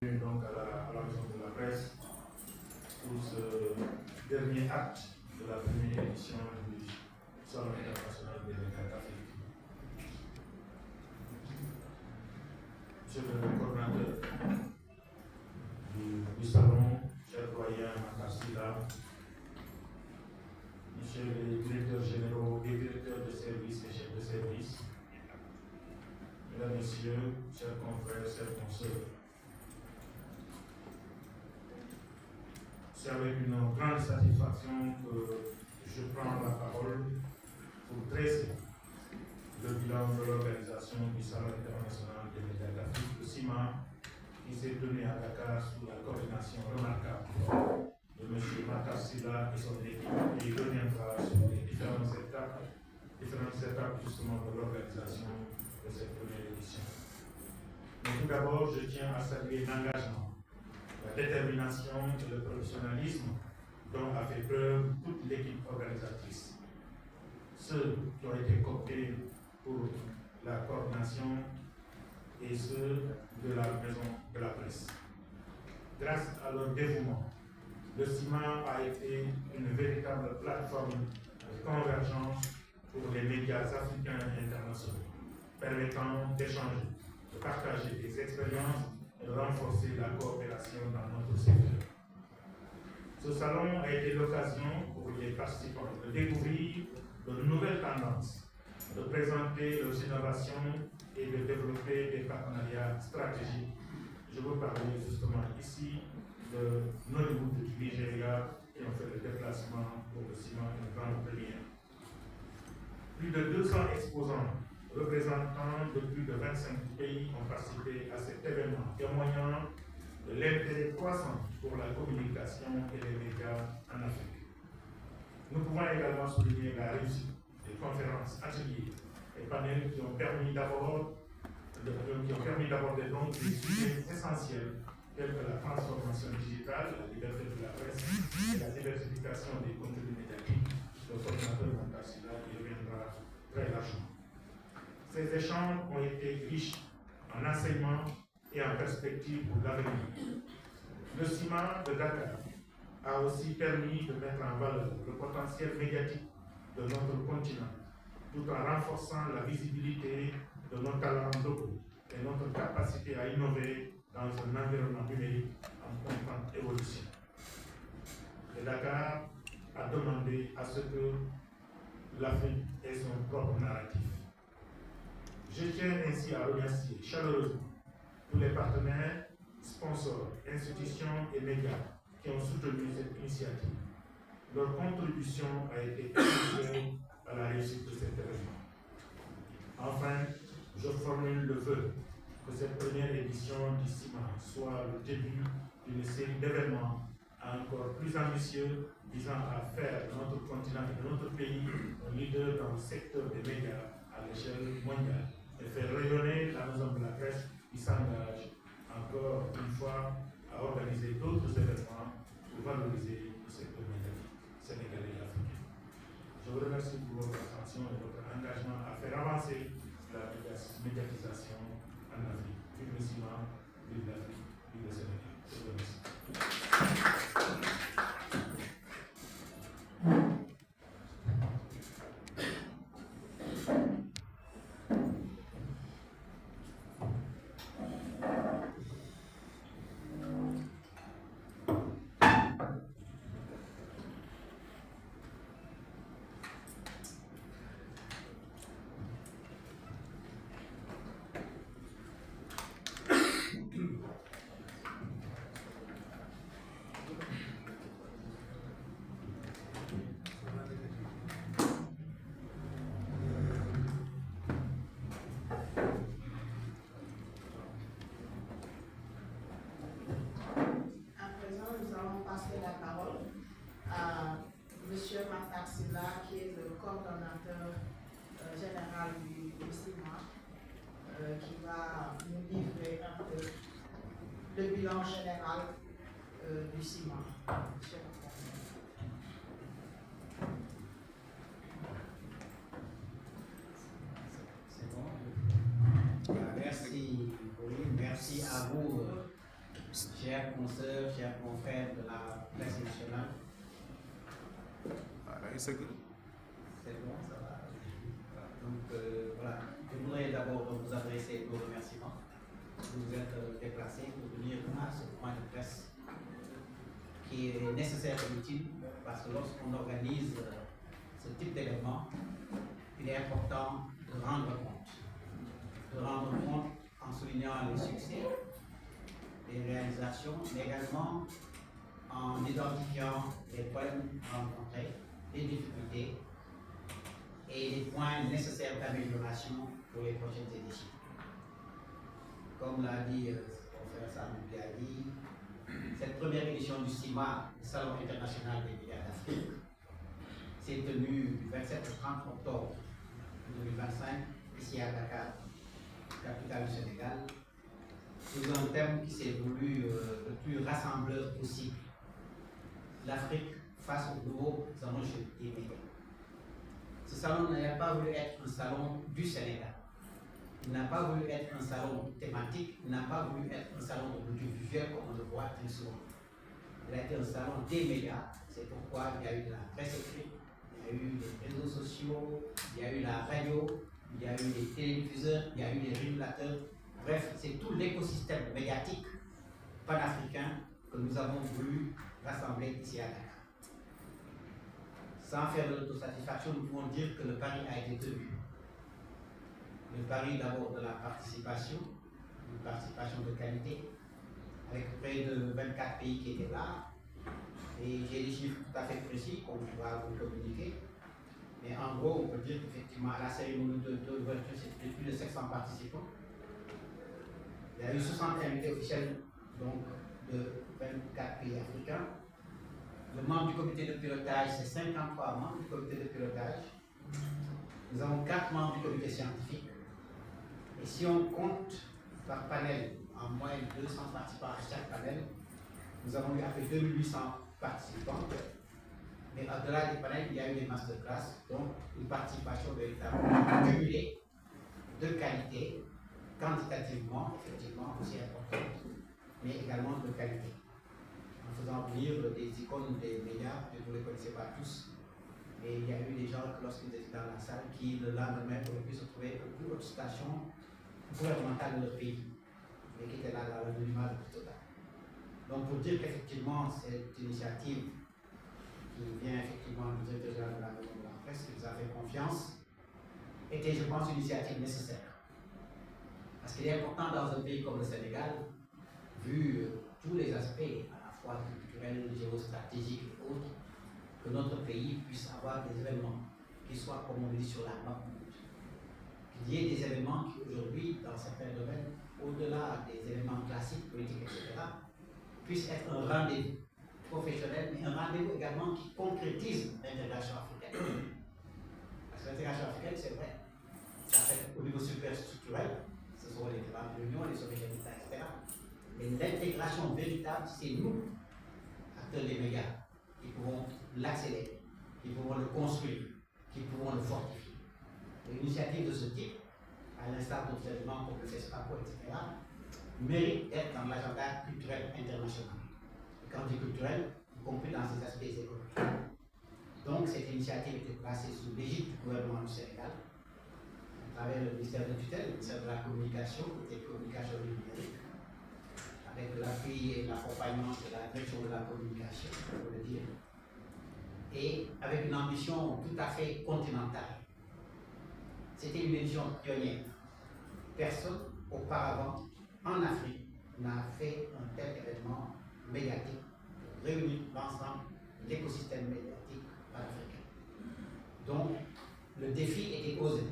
Donc à la maison de la presse pour ce dernier acte de la première édition du Salon international des médias d'Afrique. Monsieur le coordinateur du salon, cher doyen Makassila, monsieur les directeurs généraux et directeurs de service et chefs de service, mesdames, messieurs, chers confrères, chers consoeurs, c'est avec une grande satisfaction que je prends la parole pour dresser le bilan de l'organisation du Salon international des médias d'Afrique, le CIMA, qui s'est tenu à Dakar sous la coordination remarquable de M. Makassila et son équipe, et il reviendra sur les différentes étapes justement de l'organisation de cette première édition. Mais tout d'abord, je tiens à saluer l'engagement, la détermination et le professionnalisme dont a fait preuve toute l'équipe organisatrice. Ceux qui ont été cooptés pour la coordination et ceux de la maison de la presse. Grâce à leur dévouement, le CIMA a été une véritable plateforme de convergence pour les médias africains et internationaux, permettant d'échanger, de partager des expériences et de renforcer la coopération dans notre secteur. Ce salon a été l'occasion pour les participants de découvrir de nouvelles tendances, de présenter leurs innovations et de développer des partenariats stratégiques. Je veux parler justement ici de Nollywood du Nigeria qui ont fait le déplacement pour le CIMA, une grande première. Plus de 200 exposants représentant de plus de 25 pays ont participé à cet événement, témoignant de l'intérêt croissant pour la communication et les médias en Afrique. Nous pouvons également souligner la réussite des conférences, ateliers et panels qui ont permis d'aborder donc des sujets essentiels tels que la transformation digitale, la liberté de la presse et la diversification des contenus médiatiques. Le coordinateur Makassila y reviendra très largement. Ces échanges ont été riches en enseignements et en perspectives pour l'avenir. Le CIMA de Dakar a aussi permis de mettre en valeur le potentiel médiatique de notre continent, tout en renforçant la visibilité de nos talents locaux et notre capacité à innover dans un environnement numérique en constante évolution. Le Dakar a demandé à ce que l'Afrique ait son propre narratif. Je tiens ainsi à remercier chaleureusement tous les partenaires, sponsors, institutions et médias qui ont soutenu cette initiative. Leur contribution a été essentielle à la réussite de cet événement. Enfin, je formule le vœu que cette première édition du CIMA soit le début d'une série d'événements encore plus ambitieux visant à faire de notre continent et de notre pays un leader dans le secteur des médias à l'échelle mondiale et faire rayonner la maison de la presse qui s'engage encore une fois à organiser d'autres événements pour valoriser le secteur médiatique sénégalais et africain. Je vous remercie pour votre attention et votre engagement à faire avancer la médiatisation en Afrique. Vive le CIMA, vive l'Afrique, vive le Sénégal. Je vous remercie. Qui est le coordonnateur général du CIMA, qui va nous livrer un peu le bilan général du CIMA. C'est bon. Merci, merci à vous, chers consoeurs, chers confrères de la presse nationale. C'est bon, ça va. Donc voilà, je voudrais d'abord vous adresser nos remerciements. Vous vous êtes déplacés pour venir à ce point de presse qui est nécessaire et utile parce que lorsqu'on organise ce type d'événement, il est important de rendre compte. De rendre compte en soulignant les succès, les réalisations, mais également en identifiant les problèmes rencontrés, les difficultés et les points nécessaires d'amélioration pour les prochaines éditions. Comme l'a dit le confrère Samuel Biali, cette première édition du CIMA, le Salon international des médias d'Afrique, s'est tenue du 27 au 30 octobre 2025, ici à Dakar, capitale du Sénégal, sous un thème qui s'est voulu le plus rassembleur possible. L'Afrique face aux nouveaux enjeux des médias. Ce salon n'a pas voulu être un salon du Sénégal. Il n'a pas voulu être un salon thématique, il n'a pas voulu être un salon de l'audiovisuel comme on le voit très souvent. Il a été un salon des médias, c'est pourquoi il y a eu de la presse écrite, il y a eu les réseaux sociaux, il y a eu la radio, il y a eu les téléviseurs, il y a eu les régulateurs. Bref, c'est tout l'écosystème médiatique panafricain que nous avons voulu rassembler ici à Dakar. Sans faire de l'autosatisfaction, nous pouvons dire que le pari a été tenu. Le pari d'abord de la participation, une participation de qualité, avec près de 24 pays qui étaient là. Et j'ai des chiffres tout à fait précis qu'on va vous communiquer. Mais en gros, on peut dire qu'effectivement, à la cérémonie d'ouverture, c'était plus de 700 participants. Il y a eu 60 invités officiels donc, de 24 pays africains. Le membre du comité de pilotage, c'est 53 membres du comité de pilotage. Nous avons 4 membres du comité scientifique. Et si on compte par panel, en moyenne 200 participants à chaque panel, nous avons eu à peu près 2800 participants. Mais au-delà des panels, il y a eu des masterclass, donc une participation véritablement cumulée, de qualité, quantitativement, effectivement, aussi importante, mais également de qualité. En faisant venir des icônes des médias, vous ne les connaissez pas tous, mais il y a eu des gens, lorsqu'ils étaient dans la salle, qui le lendemain auraient pu se trouver au plus haute station gouvernementale de leur pays, mais qui étaient là dans l'anonymat le plus total. Donc pour dire qu'effectivement, cette initiative qui vient effectivement du directeur général de la maison de la presse, qui nous a fait confiance, était, je pense, une initiative nécessaire. Parce qu'il est important dans un pays comme le Sénégal, vu tous les aspects, à la fois culturels, géostratégiques et autres, que notre pays puisse avoir des événements qui soient, comme on dit, sur la map. Qu'il y ait des événements qui, aujourd'hui, dans certains domaines, au-delà des événements classiques, politiques, etc., puissent être un rendez-vous professionnel, mais un rendez-vous également qui concrétise l'intégration africaine. Parce que l'intégration africaine, c'est vrai, ça fait au niveau superstructurel, ce sont les grandes réunions, les sommets d'État, etc. Mais l'intégration véritable, c'est nous, acteurs des médias, qui pouvons l'accélérer, qui pouvons le construire, qui pouvons le fortifier. Une initiative de ce type, à l'instar d'autres événements comme le FESPACO, etc., mérite d'être dans l'agenda culturel international. Et quand je dis culturel, y compris dans ses aspects économiques. Donc cette initiative était placée sous l'égide du gouvernement du Sénégal, à travers le ministère de tutelle, le ministère de la Communication, des communications numériques, avec l'appui et l'accompagnement de la direction de la communication, pour le dire, et avec une ambition tout à fait continentale. C'était une édition pionnière. Personne auparavant en Afrique n'a fait un tel événement médiatique pour réunir l'ensemble de l'écosystème médiatique panafricain. Donc, le défi était osé.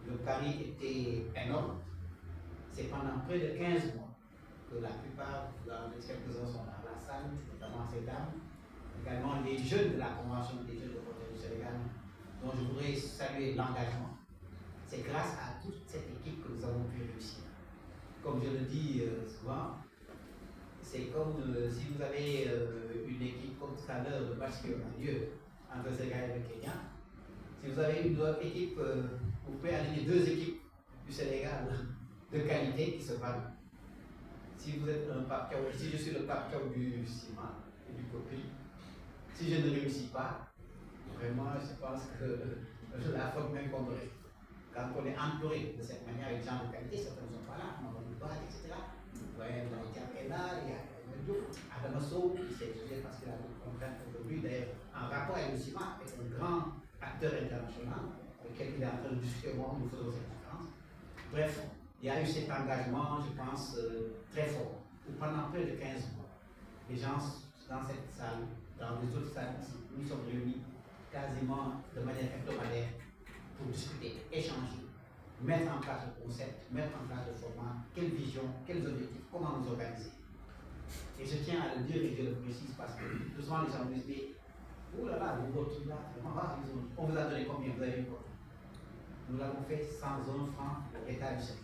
Le pari était énorme. C'est pendant près de 15 mois que la plupart, quelques-uns sont dans la salle, notamment ces dames, également les jeunes de la Convention des jeunes de reporters du Sénégal, dont je voudrais saluer l'engagement. C'est grâce à toute cette équipe que nous avons pu réussir. Comme je le dis souvent, c'est comme si vous avez une équipe, comme tout à l'heure, le match qui a lieu entre le Sénégal et le Kenya. Si vous avez une autre équipe, vous pouvez aligner 2 équipes du Sénégal de qualité qui se battent. si vous êtes un pape Thiaw, si je suis le pape Thiaw du ciment et du copie, si je ne réussis pas, vraiment, je pense que la faute m'incomberait. Quand on est entouré de cette manière avec des gens de qualité, certains ne sont pas là, on va nous battre, etc. Vous voyez, dans les cas là, il y a Adamasso qui s'est excusé parce qu'il a des contraintes aujourd'hui, d'ailleurs, en rapport avec le ciment, est un grand acteur international avec lequel il est en train de discuter au moment où nous faisons cette conférence. Bref, il y a eu cet engagement, je pense, très fort, où pendant près de 15 mois, les gens dans cette salle, dans les autres salles ici, nous sommes réunis quasiment de manière hebdomadaire pour discuter, échanger, mettre en place le concept, mettre en place le format, quelle vision, quels objectifs, comment nous organiser. Et je tiens à le dire et je le précise parce que souvent les gens me disent, oh là là, le vote là, vraiment, on vous a donné combien, vous avez eu quoi? Nous l'avons fait sans 1 franc pour l'État du Sénégal.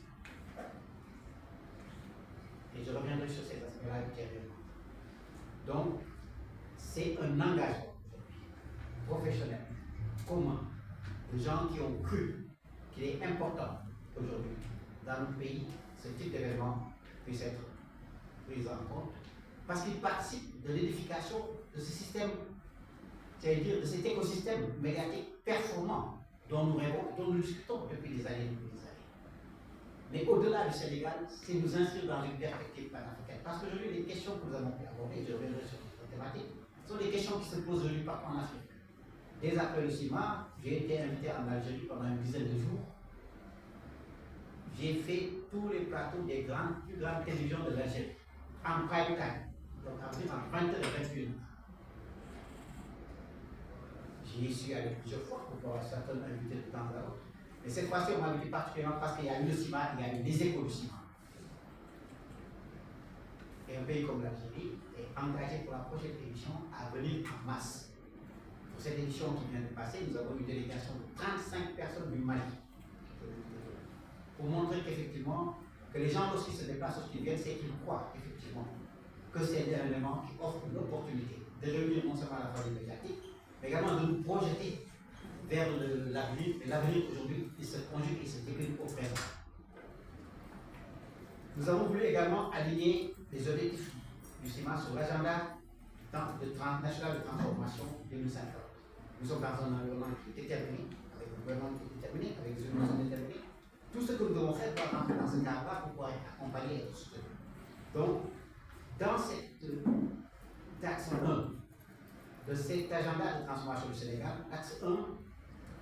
Et je reviendrai sur ces aspects-là ultérieurement. Donc, c'est un engagement professionnel, commun, de gens qui ont cru qu'il est important aujourd'hui, dans notre pays, ce type d'événement puisse être pris en compte, parce qu'il participe de l'édification de ce système, c'est-à-dire de cet écosystème médiatique performant dont nous rêvons, dont nous discutons depuis des années. Mais au-delà du Sénégal, c'est nous inscrire dans une perspective panafricaine. Parce qu'aujourd'hui, les questions que nous avons pu aborder, je reviendrai sur cette thématique, sont des questions qui se posent aujourd'hui partout en Afrique. Dès après le CIMA, j'ai été invité en Algérie pendant une dizaine de jours. J'ai fait tous les plateaux des plus grandes télévisions de l'Algérie, en prime time, donc en 20h et 21h. J'y suis allé plusieurs fois pour pouvoir certains invités de temps à autre. Mais cette fois-ci, on m'a invité particulièrement parce qu'il y a eu le CIMA, il y a eu des échos du CIMA. Et un pays comme l'Algérie est engagé pour la prochaine édition à venir en masse. Pour cette édition qui vient de passer, nous avons une délégation de 35 personnes du Mali. Pour montrer qu'effectivement, que les gens, lorsqu'ils se déplacent, lorsqu'ils viennent, c'est qu'ils croient effectivement que c'est un élément qui offre l'opportunité de réunir non seulement la famille médiatique, mais également de nous projeter vers l'avenir. Et l'avenir aujourd'hui, il se conjugue et se décline au présent. Nous avons voulu également aligner les objectifs du CIMA sur l'agenda national de transformation 2050. Nous sommes dans un environnement qui est déterminé, avec un gouvernement qui est déterminé, avec des innovations déterminées. Tout ce que nous devons faire doit rentrer dans ce cadre-là pour pouvoir être accompagné et être soutenu. Donc, dans cet axe 1 de cet agenda de transformation du Sénégal, l'axe 1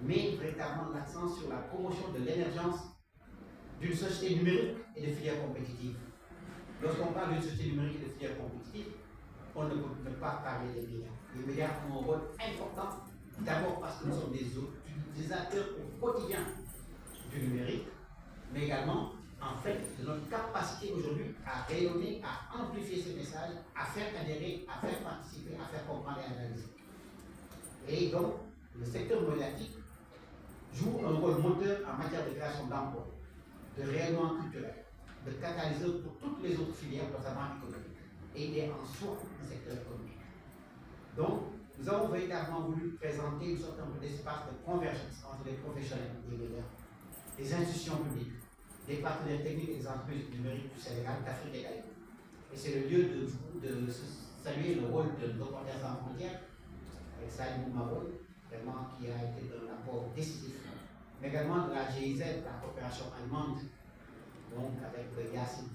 met véritablement l'accent sur la promotion de l'émergence d'une société numérique et de filières compétitives. Lorsqu'on parle d'une société numérique et de filières compétitives, on ne peut pas parler des médias. Les médias ont un rôle important, d'abord parce que nous sommes des acteurs au quotidien du numérique, mais également en fait de notre capacité aujourd'hui à rayonner, à amplifier ces messages, à faire adhérer, à faire participer, à faire comprendre et analyser. Et donc, le secteur médiatique joue un rôle moteur en matière de création d'emplois, de rayonnement culturel, de catalyseur pour toutes les autres filières, notamment économiques, et il est en soi un secteur économique. Donc, nous avons véritablement voulu présenter une sorte d'espace de convergence entre les professionnels des médias, les institutions publiques, les partenaires techniques et les entreprises numériques du Sénégal, d'Afrique et d'ailleurs. Et c'est le lieu de saluer le rôle de Reporters sans frontières, avec Saïd Maroun, vraiment qui a été d'un apport décisif, mais également de la GIZ, la coopération allemande, donc avec Yassine,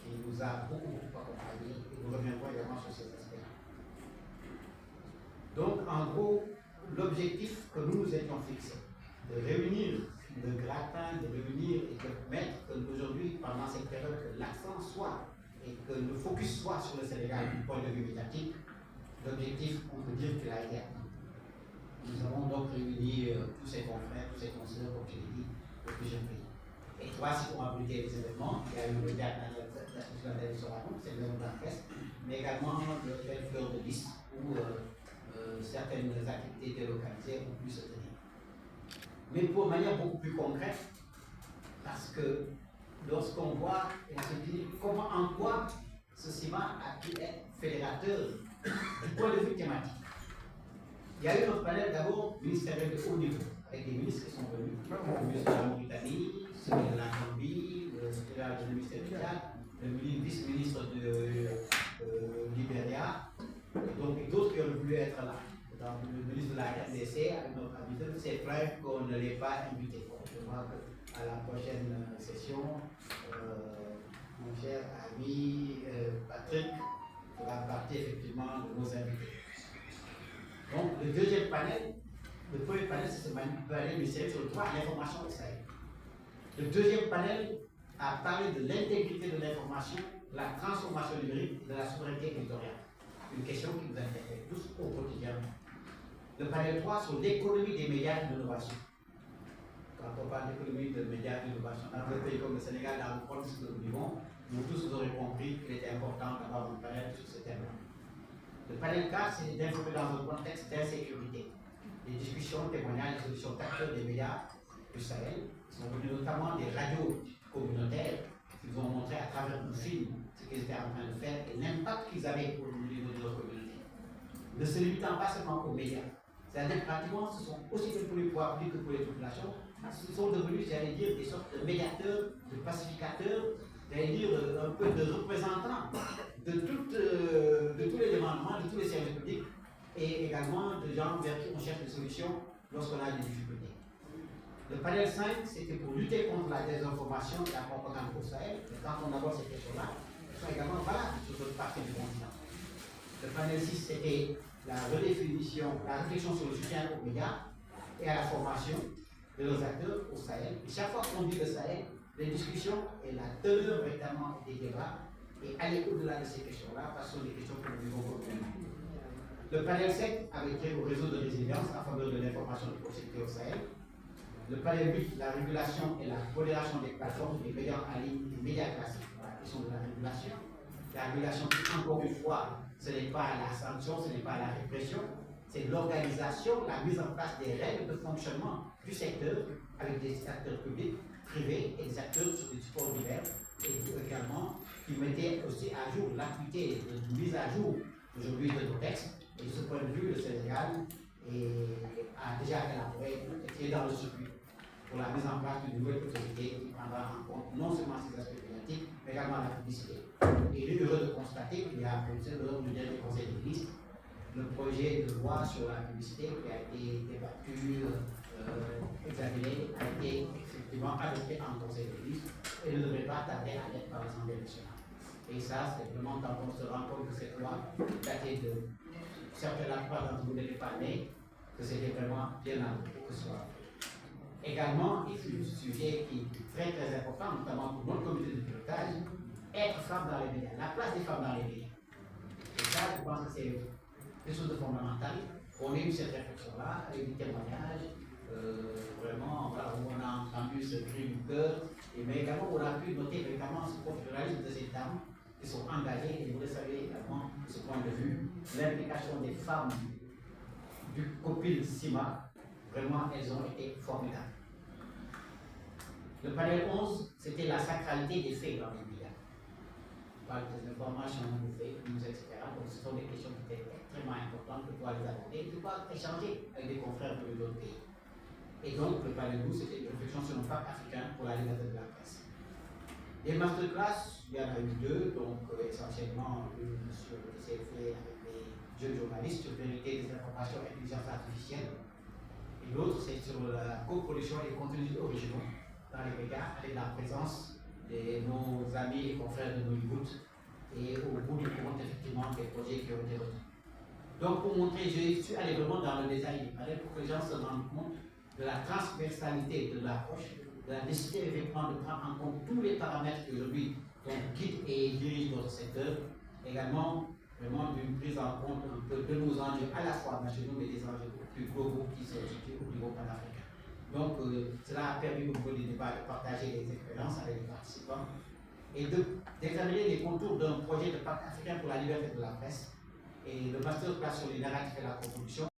qui nous a beaucoup accompagnés, et nous reviendrons également sur ces aspects-là. Donc, en gros, l'objectif que nous nous étions fixés, de réunir le gratin, de réunir et de mettre qu'aujourd'hui, pendant cette période, que l'accent soit et que le focus soit sur le Sénégal du point de vue médiatique, l'objectif, on peut dire qu'il a été atteint. Nous avons donc réuni tous ces confrères, tous ces conseillers, comme je l'ai dit, de plusieurs pays. Et trois sites ont abrité les événements. Il y a eu le dernier c'est le d'Arquest, mais également l'hôtel Fleur de Lys, où certaines activités délocalisées ont pu se tenir. Mais pour manière beaucoup plus concrète, parce que lorsqu'on voit, on se dit comment, en quoi ce CIMA a pu être fédérateur du point de vue thématique. Il y a eu notre panel d'abord ministériel de haut niveau, avec des ministres qui sont venus, le ministre de la Mauritanie, celui de la Gambie, le secrétaire du ministère du Tchad, le vice-ministre de Libéria, et d'autres qui ont voulu être là. Donc, le ministre de la RDC, avec notre habitude, s'est plaint qu'on ne l'ait pas invité. Je crois qu'à la prochaine session, mon cher ami Patrick fera partie effectivement de nos invités. Donc, le deuxième panel, le premier panel, c'est ce panel ministériel sur le droit à l'information au Sahel. Le deuxième panel a parlé de l'intégrité de l'information, de la transformation numérique et de la souveraineté éditoriale. Une question qui nous interpelle tous au quotidien. Le panel 3 sur l'économie des médias et de l'innovation. Quand on parle d'économie des médias et de l'innovation, dans un pays comme le Sénégal, dans le contexte que nous vivons, nous tous vous aurez compris qu'il était important d'avoir un panel sur ce thème-là. Le panel 4, c'est d'informer dans un contexte d'insécurité. Les discussions, témoignages, les solutions d'acteurs des médias du Sahel sont venus notamment des radios communautaires qui nous ont montré à travers un film ce qu'ils étaient en train de faire et l'impact qu'ils avaient au niveau de leur communauté. Ne se limitant pas seulement aux médias. C'est-à-dire pratiquement, ce sont aussi bien pour les pouvoirs publics que pour les populations, ce sont devenus, j'allais dire, des sortes de médiateurs, de pacificateurs, j'allais dire un peu de représentants de tous les demandements, de tous les services publics, et également de gens vers qui on cherche des solutions lorsqu'on a des difficultés. Le panel 5, c'était pour lutter contre la désinformation et la propagande au Sahel. Et quand on aborde ces questions-là, elles sont également valables sur d'autres parties du continent. Le panel 6, c'était la redéfinition, la réflexion sur le soutien aux médias et à la formation de nos acteurs au Sahel. Et chaque fois qu'on dit le Sahel, les discussions et la teneur véritablement des débats et aller au-delà de ces questions-là, parce que ce sont des questions que nous vivons quotidiennement. Le panel 7 avait trait au réseau de résilience en faveur de l'information de proximité au Sahel. Le panel 8, la régulation et la modération des plateformes, des médias en ligne, des médias classiques. Voilà, la question de la régulation. La régulation, encore une fois, ce n'est pas la sanction, ce n'est pas la répression, c'est l'organisation, la mise en place des règles de fonctionnement du secteur avec des acteurs publics, privés et des acteurs sur des supports divers et également qui mettaient aussi à jour l'acuité de mise à jour aujourd'hui de nos textes. Et de ce point de vue, le Sénégal a déjà élaboré et est dans le circuit pour la mise en place d'une nouvelle autorité qui prendra en compte non seulement ces aspects climatiques, mais également la publicité. Et il est heureux de constater qu'il y a, lors du dernier Conseil des ministres, le projet de loi sur la publicité qui a été débattu, examiné, a été effectivement adopté en Conseil des ministres et ne devrait pas tarder à l'être par l'Assemblée nationale. Et ça, c'est vraiment quand on se rend compte que cette loi datait de certains la plupart d'entre vous n'étaient pas nés, que c'était vraiment bien avant que ce soit. Également, il fut un sujet qui est très très important, notamment pour notre comité de pilotage, être femme dans les médias, la place des femmes dans les médias. Et ça, je pense que c'est quelque chose de fondamental. On a eu cette réflexion-là avec des témoignages, vraiment, voilà, où on a entendu ce cri du cœur, mais également on a pu noter également ce professionnalisme de ces dames qui sont engagées, et vous le savez également, de ce point de vue, l'implication des femmes du COPIL CIMA, vraiment elles ont été formidables. Le panel 11, c'était la sacralité des faits dans les médias. On parle des informations, des faits, news, etc. Donc ce sont des questions qui étaient extrêmement importantes pour pouvoir les aborder, de pouvoir échanger avec des confrères de d'autres pays. Et donc, le panel 12, c'était une réflexion sur le pacte africain pour la liberté de la presse. Les masterclass, il y en a eu deux, donc essentiellement une sur ce qui s'est fait avec les jeunes journalistes sur vérité des informations et intelligence artificielle. Et l'autre, c'est sur la coproduction et les contenus originaux dans les médias, avec la présence de nos amis et confrères de Nollywood et au bout du compte, effectivement, des projets qui ont été retenus. Donc, pour montrer, je suis allé vraiment dans le détail du panel pour que les gens se rendent compte de la transversalité de l'approche, de la nécessité effectivement de prendre en compte tous les paramètres qui aujourd'hui guident et dirigent notre secteur, également vraiment d'une prise en compte un peu de nos enjeux à la fois nationaux mais des enjeux plus globaux qui se situent au niveau panafricain. Donc cela a permis au niveau des débats de partager des expériences avec les participants et d'examiner les contours d'un projet de pacte africain pour la liberté de la presse et le masterclass sur les narratifs et la coproduction.